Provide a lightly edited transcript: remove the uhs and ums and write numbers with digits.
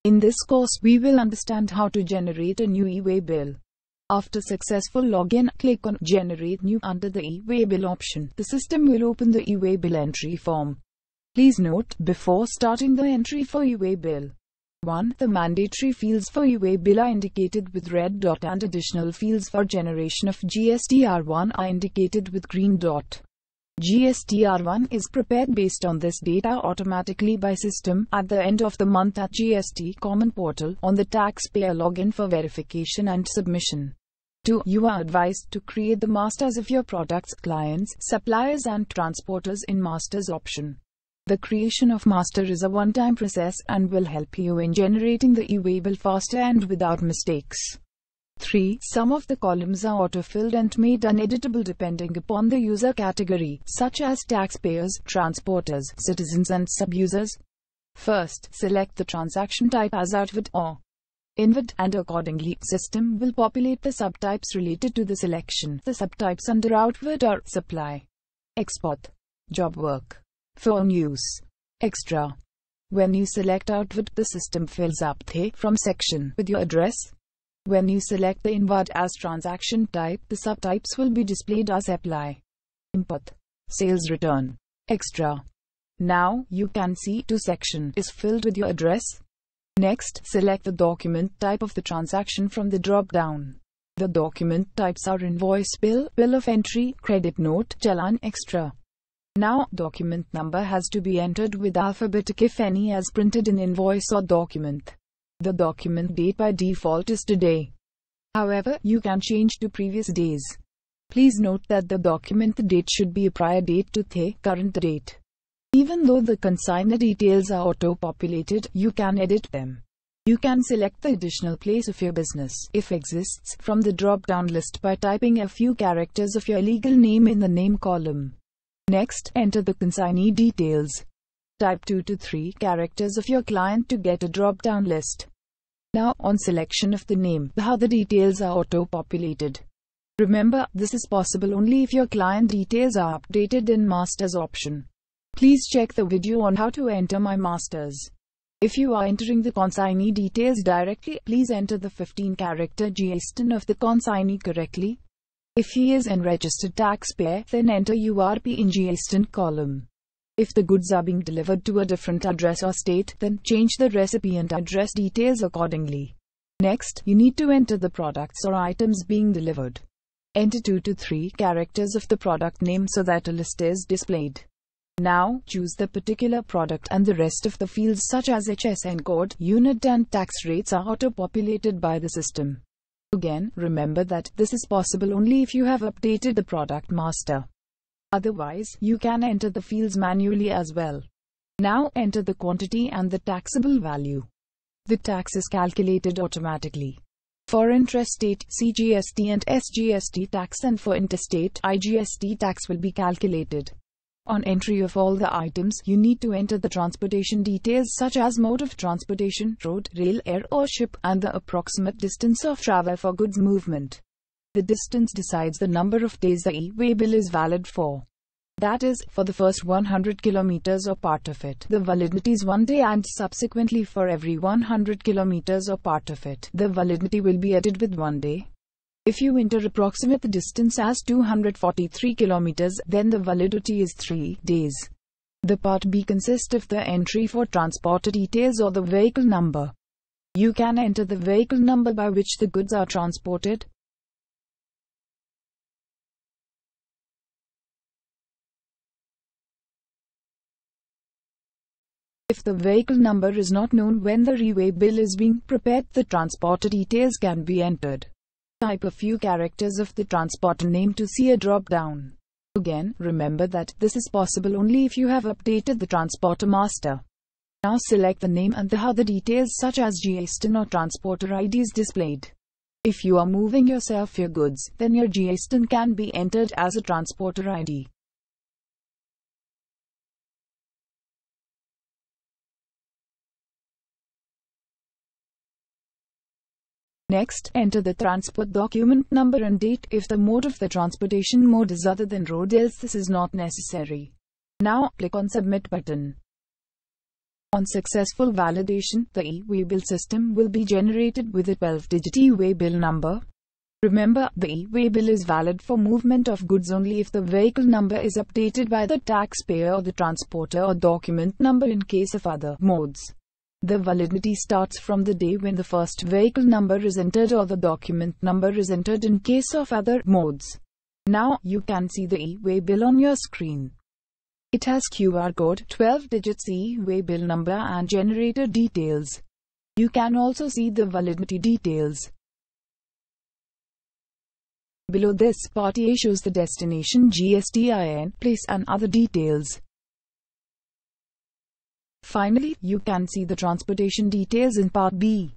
In this course, we will understand how to generate a new e-way bill. After successful login, click on Generate New under the e-way bill option. The system will open the e-way bill entry form. Please note, before starting the entry for e-way bill, 1. The mandatory fields for e-way bill are indicated with red dot and additional fields for generation of GSTR1 are indicated with green dot. GSTR1 is prepared based on this data automatically by system at the end of the month at GST Common Portal on the taxpayer login for verification and submission. 2. You are advised to create the masters of your products, clients, suppliers and transporters in masters option. The creation of master is a one-time process and will help you in generating the e-way bill faster and without mistakes. 3. Some of the columns are auto-filled and made uneditable depending upon the user category, such as taxpayers, transporters, citizens and sub-users. First, select the transaction type as outward or inward, and accordingly, system will populate the subtypes related to the selection. The subtypes under outward are supply, export, job work, phone use, extra. When you select outward, the system fills up the from section with your address. When you select the inward as transaction type, the subtypes will be displayed as apply, import, sales return, extra. Now, you can see to section is filled with your address. Next, select the document type of the transaction from the drop-down. The document types are invoice, bill, bill of entry, credit note, challan, extra. Now, document number has to be entered with alphabetic if any as printed in invoice or document. The document date by default is today. However, you can change to previous days. Please note that the document date should be a prior date to the current date. Even though the consignor details are auto-populated, you can edit them. You can select the additional place of your business, if exists, from the drop-down list by typing a few characters of your legal name in the name column. Next, enter the consignee details. Type 2 to 3 characters of your client to get a drop-down list. Now, on selection of the name, how the details are auto-populated. Remember, this is possible only if your client details are updated in Masters option. Please check the video on how to enter My Masters. If you are entering the consignee details directly, please enter the 15-character GSTN of the consignee correctly. If he is an registered taxpayer, then enter URP in GSTN column. If the goods are being delivered to a different address or state, then change the recipient address details accordingly. Next, you need to enter the products or items being delivered. Enter 2 to 3 characters of the product name so that a list is displayed. Now, choose the particular product and the rest of the fields such as HSN code, unit and tax rates are auto-populated by the system. Again, remember that this is possible only if you have updated the product master. Otherwise, you can enter the fields manually as well. Now, enter the quantity and the taxable value. The tax is calculated automatically. For intrastate, CGST and SGST tax, and for interstate, IGST tax will be calculated. On entry of all the items, you need to enter the transportation details such as mode of transportation, road, rail, air or ship, and the approximate distance of travel for goods movement. The distance decides the number of days the e-way bill is valid for. That is, for the first 100 kilometers or part of it, the validity is 1 day, and subsequently for every 100 kilometers or part of it, the validity will be added with 1 day. If you enter approximate the distance as 243 kilometers, then the validity is 3 days. The part B consists of the entry for transporter details or the vehicle number. You can enter the vehicle number by which the goods are transported. If the vehicle number is not known when the e-way bill is being prepared, the transporter details can be entered. Type a few characters of the transporter name to see a drop-down. Again, remember that this is possible only if you have updated the transporter master. Now select the name and the other details such as GSTN or transporter ID is displayed. If you are moving yourself your goods, then your GSTN can be entered as a transporter ID. Next, enter the transport document number and date if the mode of the transportation mode is other than road, else this is not necessary. Now, click on Submit button. On successful validation, the e-way bill system will be generated with a 12-digit e-way bill number. Remember, the e-way bill is valid for movement of goods only if the vehicle number is updated by the taxpayer or the transporter, or document number in case of other modes. The validity starts from the day when the first vehicle number is entered or the document number is entered in case of other modes. Now, you can see the e-way bill on your screen. It has QR code, 12 digits e-way bill number and generator details. You can also see the validity details. Below this, Part A shows the destination GSTIN, place and other details. Finally, you can see the transportation details in Part B.